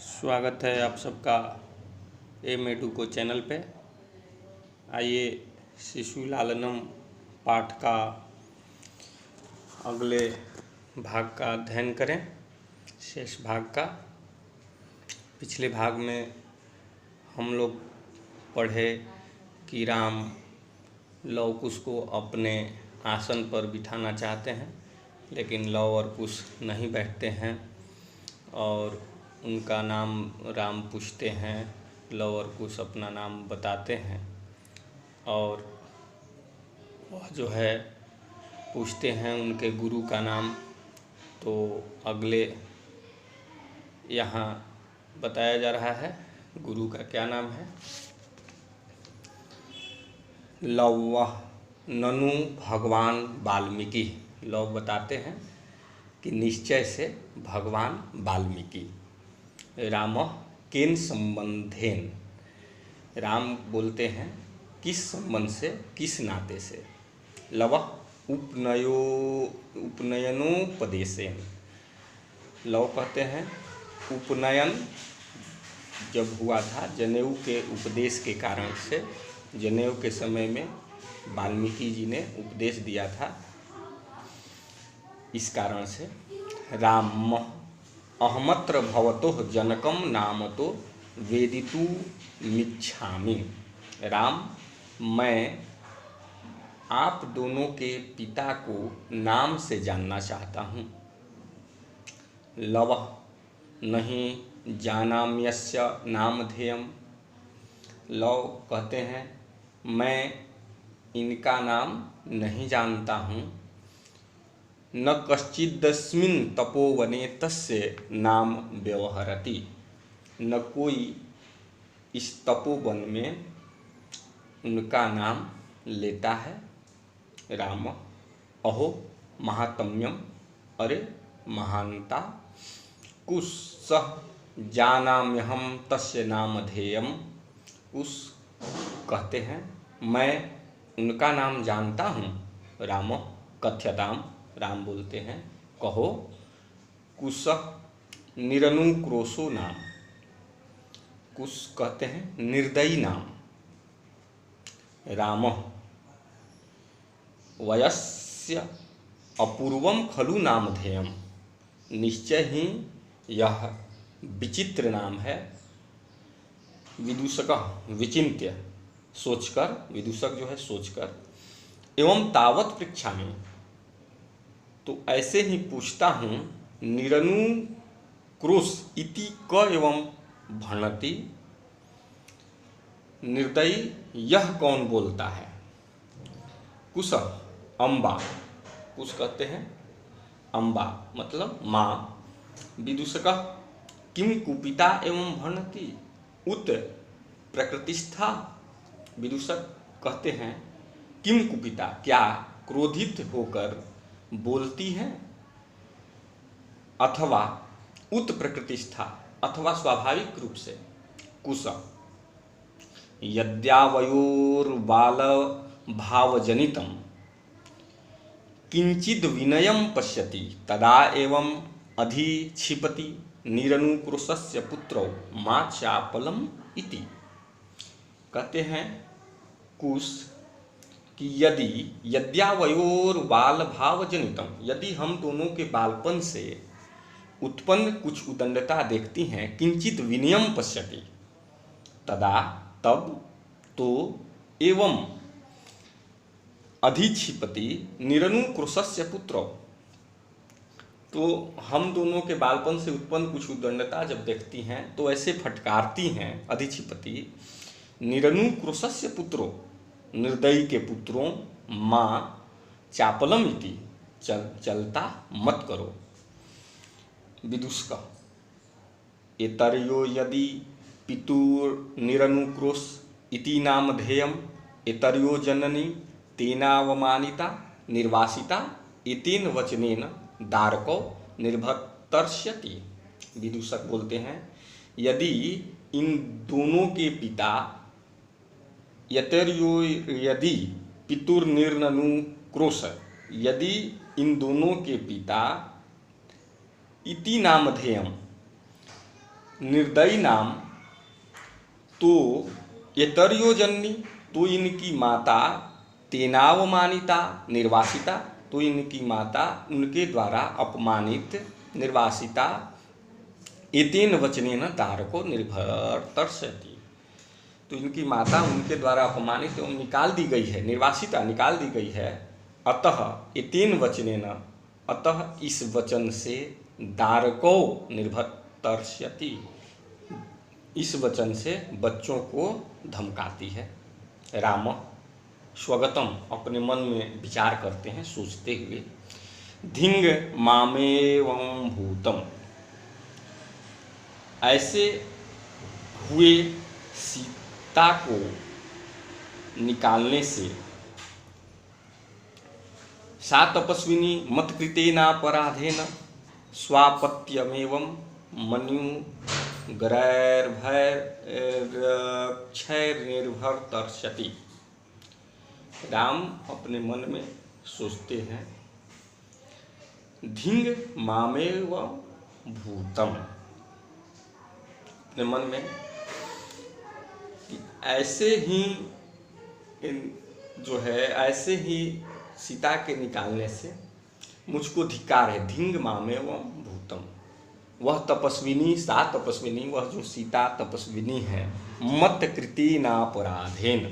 स्वागत है आप सबका एमेडुको चैनल पे। आइए शिशु लालनम पाठ का अगले भाग का अध्ययन करें। शेष भाग का पिछले भाग में हम लोग पढ़े कि राम लव कुश को अपने आसन पर बिठाना चाहते हैं, लेकिन लव और कुश नहीं बैठते हैं और उनका नाम राम पूछते हैं। लव और कुश अपना नाम बताते हैं और वह जो है पूछते हैं उनके गुरु का नाम। तो अगले यहाँ बताया जा रहा है गुरु का क्या नाम है। लव ननु भगवान वाल्मीकि। लव बताते हैं कि निश्चय से भगवान वाल्मीकि। राम केन संबंधेन। राम बोलते हैं किस संबंध से, किस नाते से। लव उपनयनोपदेशेन। लव कहते हैं उपनयन जब हुआ था जनेऊ के उपदेश के कारण से। जनेऊ के समय में वाल्मीकि जी ने उपदेश दिया था, इस कारण से। राम अहमत्र भवतोः जनकम नामतो वेदितुमिच्छामि। राम, मैं आप दोनों के पिता को नाम से जानना चाहता हूँ। लव नहीं जानाम्यस्य नामधेयम्। लव कहते हैं मैं इनका नाम नहीं जानता हूँ। न कश्चिदस्मिन् तपोवने तस्य नाम व्यवहरति। न कोई इस तपोवन में उनका नाम लेता है। राम अहो महात्म्यम। अरे महानता। कुश सह जानाम्यहं तस्य नामधेयम्। कुश कहते हैं मैं उनका नाम जानता हूँ। राम कथ्यताम। राम बोलते हैं कहो। कुश निरनुक्रोशो नाम। कुश कहते हैं निर्दयी नाम। राम वयस्य अपूर्वम खलु नामधेयम्। निश्चय ही यह विचित्र नाम है। विदूषक विचिन्त्य, सोचकर। विदूषक जो है सोचकर। एवं तावत पृच्छामि, तो ऐसे ही पूछता हूँ। निरनुक्रोश इति क एवं भणति। निर्दयी यह कौन बोलता है। कुश अम्बा। कुश कहते हैं अम्बा मतलब माँ। विदूषक किम कुपिता एवं भणति उत प्रकृतिस्था। विदूषक कहते हैं किम कुपिता, क्या क्रोधित होकर बोलती हैं, अथवा उत प्रकृतिस्था, अथवा स्वाभाविक रूप से। कुश यद्यावयोर्बाल भावजनितम किंचिद विनयम पश्यति तदा एवं अधिक्षिपति निरनुक्रोशस्य पुत्रो मां चापलम इति। कहते हैं कुश कि यद्यावयोर बाल भाव जनितम, यदि हम दोनों के बालपन से उत्पन्न कुछ उदंडता देखती हैं। किंचित विनयम पश्यति, तदा तब, तो, एवं अधिक्षिपति निरनुक्रोशस्य पुत्रो, तो हम दोनों के बालपन से उत्पन्न कुछ उदंडता जब देखती हैं तो ऐसे फटकारती हैं। अधिक्षिपति निरनुक्रोशस्य पुत्रो, निर्दयी के पुत्रों। माँ चापलम इति, चलता मत करो। विदूषक एतर्यो यदि पितुर्निरनुक्रोश इति नामधेयम् एतर्यो जननी तेनावमानिता निर्वासिता एतेन वचनेन दारको निर्भर्तर्ष्यति। विदूषक बोलते हैं यदि इन दोनों के पिता यदि पितुर्निरनुक्रोश, यदि इन दोनों के पिता इति नामधेयम्, निर्दयी नाम तो येतर्यो जननी, तो इनकी माता तेनावमानिता निर्वासिता, तो इनकी माता उनके द्वारा अपमानित निर्वासिता, एतेन वचनेन दारको निर्भर्तर्षति, तो इनकी माता उनके द्वारा अपमानित एवं निकाल दी गई है, निर्वासिता निकाल दी गई है। अतः एतेन वचनेन, अतः इस वचन से दारको निर्भर्तर्षति, इस वचन से बच्चों को धमकाती है। राम स्वगतम, अपने मन में विचार करते हैं, सोचते हुए, धिंग मामेवं भूतम, ऐसे हुए सीता को निकालने से, सा तपस्विनी मत्कृतेनापराधेन स्वापत्यमेवं मनु गरैर्भैर्क्षैर्निर्भर्तर्षति। राम अपने मन में सोचते हैं, धिंग मामेव भूतम, अपने मन में कि ऐसे ही जो है, ऐसे ही सीता के निकालने से मुझको धिक्कार है। धिंग मामेव भूतम, वह तपस्विनी, सा तपस्विनी, वह जो सीता तपस्विनी है, मत कृति नापराधेन,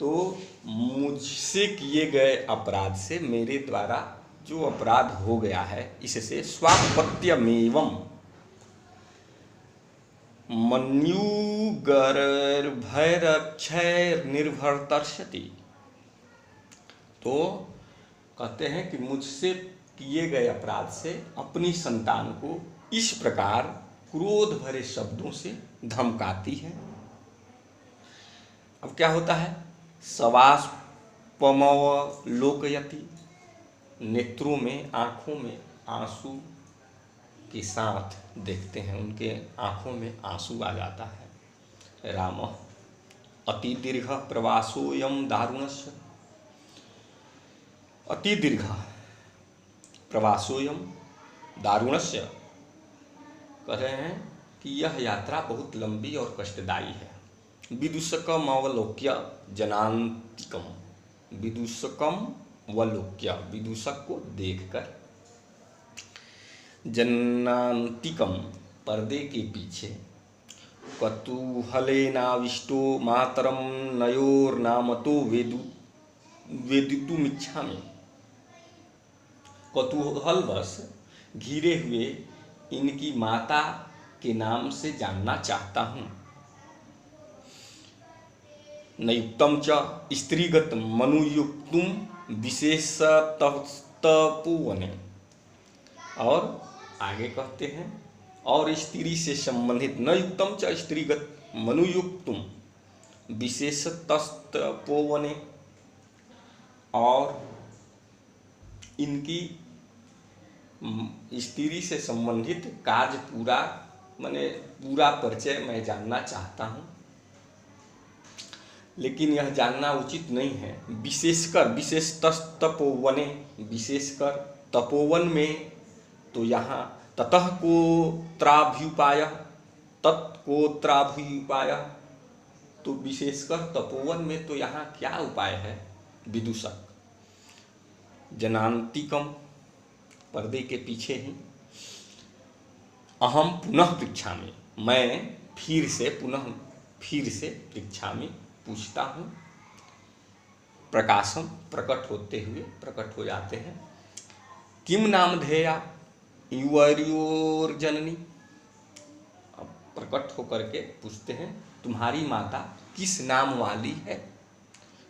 तो मुझसे किए गए अपराध से, मेरे द्वारा जो अपराध हो गया है, इससे स्वापत्यमेवं मन्युगरैर्भैर्क्षैर्निर्भर्तर्षति, तो कहते हैं कि मुझसे किए गए अपराध से अपनी संतान को इस प्रकार क्रोध भरे शब्दों से धमकाती है। अब क्या होता है, सवास्पमव लोकयति, नेत्रों में, आँखों में आंसू के साथ देखते हैं, उनके आँखों में आंसू आ जाता है। राम अति दीर्घ प्रवासोयम दारुणस्य, अति दीर्घ प्रवासोयम दारुणस्य, कह रहे हैं कि यह यात्रा बहुत लंबी और कष्टदायी है। विदूषकम अवलोक्य जनान्तिकम, विदूषकम वलोक्य, विदूषक को देखकर, जनान्तिकम पर्दे के पीछे, कतूहलेनाविष्टो मातरम नयोर्नामतो वेदितुमिच्छामि, कतूहलवश घिरे हुए इनकी माता के नाम से जानना चाहता हूँ। नयुक्तम च स्त्रीगत मनुयुक्तुम विशेषतपोवने, और आगे कहते हैं, और स्त्री से संबंधित, न युक्तम च स्त्रीगत मनुयुक्तुम विशेषतपोवने, और इनकी स्त्री से संबंधित कार्य पूरा, माने पूरा परिचय मैं जानना चाहता हूँ, लेकिन यह जानना उचित नहीं है। विशेषकर, विशेषतपोवने, विशेषकर तपोवन में, तो यहाँ ततः को त्राभ्युपाय, तत्कोत्राभ्युपाय, तो विशेषकर तपोवन में तो यहाँ क्या उपाय है। विदूषक, जनान्तिकम पर्दे के पीछे ही, अहम पुनः पृच्छामि, मैं फिर से पृच्छामि, पूछता हूँ। प्रकाशम, प्रकट होते हुए, प्रकट हो जाते हैं। किम नामधेया युवर्योर्जननी, अब प्रकट होकर के पूछते हैं, तुम्हारी माता किस नाम वाली है।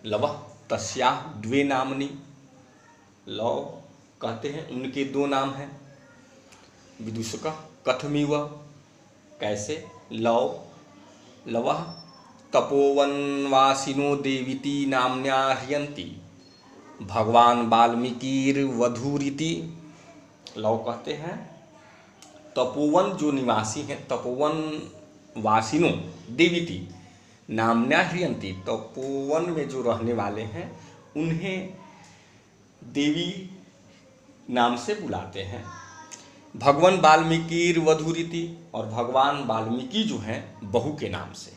लवः तस्याः द्वे नामनी, लव कहते हैं उनके दो नाम हैं। विदूषक कथमिव, कैसे। लवः तपोवनवासिनो देवीति नाम्न्या ह्रियन्ति, भगवान वाल्मीकिर्वधूरिति। लव कहते हैं तपोवन जो निवासी हैं, तपोवन वासिनो देवीति नाम्न्या ह्रियन्ति, तपोवन में जो रहने वाले हैं उन्हें देवी नाम से बुलाते हैं। भगवान वाल्मीकिर वधूरिति, और भगवान वाल्मीकि जो हैं बहू के नाम से।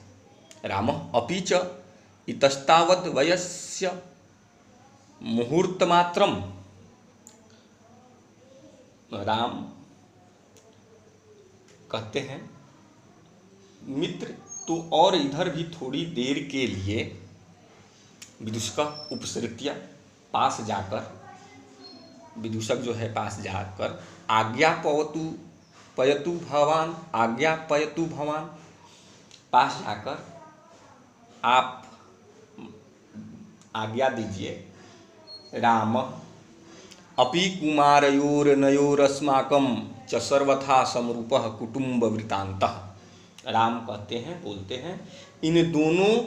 राम अपि च इतस्तावद् वयस्य मुहूर्तमात्रम, राम कहते हैं मित्र तो और इधर भी थोड़ी देर के लिए विदूषक उपसृत्य पास जाकर, विदूषक जो है पास जाकर आज्ञा पयतु भवान, आज्ञा पयतु भवान, पास जाकर आप आज्ञा दीजिए। राम अपि कुमारयोर्नयोरस्माकं च सर्वथा समरूपः कुटुंब वृत्तान्तः। राम कहते हैं, बोलते हैं, इन दोनों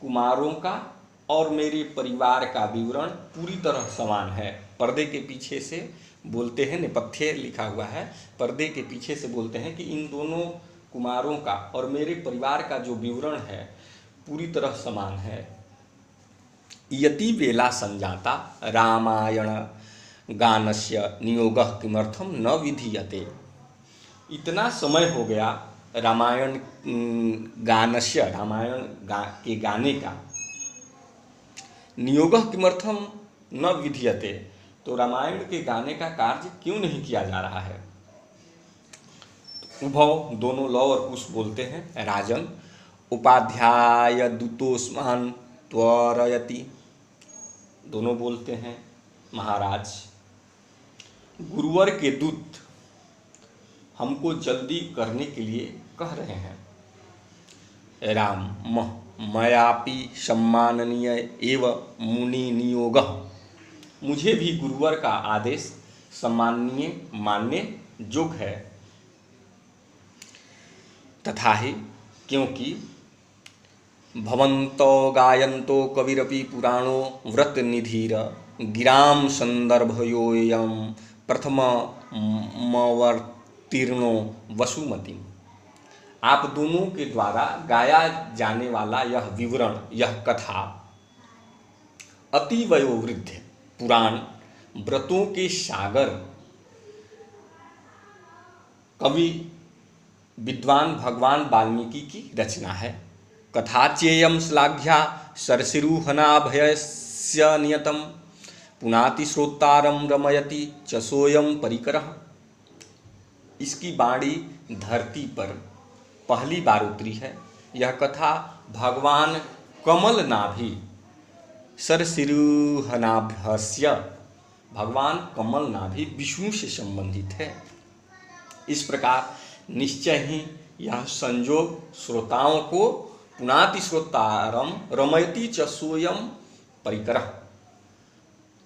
कुमारों का और मेरे परिवार का विवरण पूरी तरह समान है। पर्दे के पीछे से बोलते हैं, नेपथ्य लिखा हुआ है, पर्दे के पीछे से बोलते हैं कि इन दोनों कुमारों का और मेरे परिवार का जो विवरण है पूरी तरह समान है। यति वेला संजाता रामायण गानस्य नियोगः किमर्थम न विधीयते। इतना समय हो गया रामायण गानस्य, रामायण के गाने का, नियोगः किमर्थम न विधीयते, तो रामायण के गाने का कार्य क्यों नहीं किया जा रहा है। उभव दोनों लव और कुश बोलते हैं। राजन उपाध्याय दूतोस्मान त्वरयति, दोनों बोलते हैं महाराज गुरुवर के दूत हमको जल्दी करने के लिए कह रहे हैं। राम मयापि सम्माननीय एव मुनि नियोगः, मुझे भी गुरुवर का आदेश सम्माननीय मानने योग्य है। तथा ही क्योंकि भवन्तो गायन्तो कविरपि पुराणो व्रतनिधिर गिराम संदर्भयोऽयं प्रथममवर्तीर्णो वसुमती। आप दोनों के द्वारा गाया जाने वाला यह विवरण, यह कथा अति वयोवृद्ध पुराण व्रतों के सागर कवि विद्वान भगवान वाल्मीकि की रचना है। कथा चेयम श्लाघ्या सरसिरुहनाभयस्य नियतम पुनाति श्रोतारम रमयति च सोयम परिकरः। इसकी बाणी धरती पर पहली बार उतरी है। यह कथा भगवान कमलनाभि सरसिरुहनाभस्य, भगवान कमलनाभि विष्णु से संबंधित है। इस प्रकार निश्चय ही यह संयोग श्रोताओं को पुनाति श्रोतारम रमयति च सोयम परिकरः,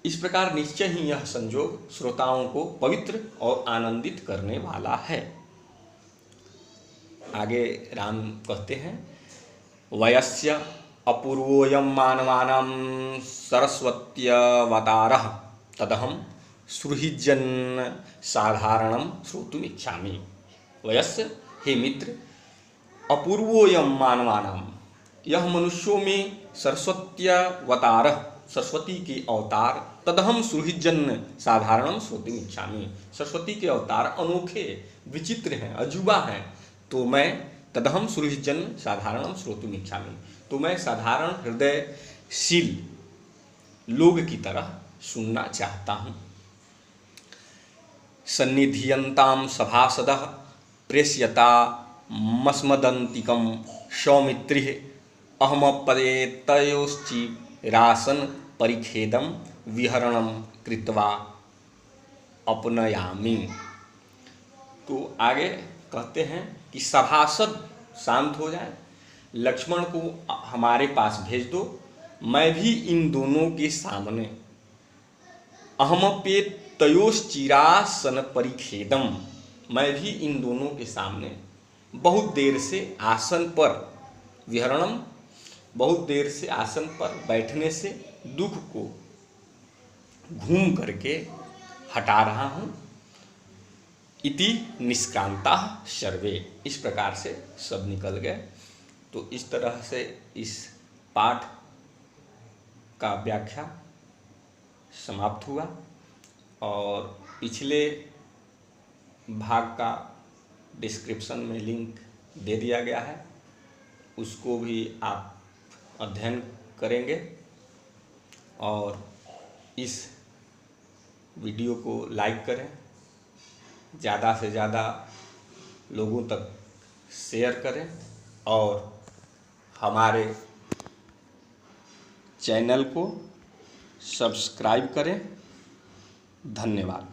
इस प्रकार निश्चय ही यह संयोग श्रोताओं को पवित्र और आनंदित करने वाला है। आगे राम कहते हैं वयस्य अपूर्वोऽयं मानवानां सरस्वत्यवतारः तदहं सुहृज्जन् साधारणं श्रोतुमिच्छामि। वयस्य, हे मित्र, अपूर्वोऽयं मानवानां, यह मनुष्यों में सरस्वत्यवतारः, सरस्वती के अवतार, तदहम सुहृज्जन् साधारणं श्रोतुमिच्छामि, सरस्वती के अवतार अनोखे विचित्र हैं, अजूबा हैं, तो मैं तदहम सुहृज्जन् साधारणं श्रोतुमिच्छामि, तो मैं साधारण हृदयशील लोग की तरह सुनना चाहता हूँ। सन्निधियन्तां सभासदः प्रेष्यता मस्मदन्तिकं सौमित्रिः अहमपदेतयोश्चिरासन परिखेदं विहरणं कृत्वा अपनयामि। तो आगे कहते हैं कि सभासद शांत हो जाए, लक्ष्मण को हमारे पास भेज दो, मैं भी इन दोनों के सामने अहमपेतयोश्चिरासन परिखेदम, मैं भी इन दोनों के सामने बहुत देर से आसन पर विहरणम, बहुत देर से आसन पर बैठने से दुख को घूम करके हटा रहा हूँ। इति निष्क्रांता सर्वे, इस प्रकार से सब निकल गए। तो इस तरह से इस पाठ का व्याख्या समाप्त हुआ। और पिछले भाग का डिस्क्रिप्शन में लिंक दे दिया गया है, उसको भी आप अध्ययन करेंगे और इस वीडियो को लाइक करें, ज़्यादा से ज़्यादा लोगों तक शेयर करें और हमारे चैनल को सब्सक्राइब करें। धन्यवाद।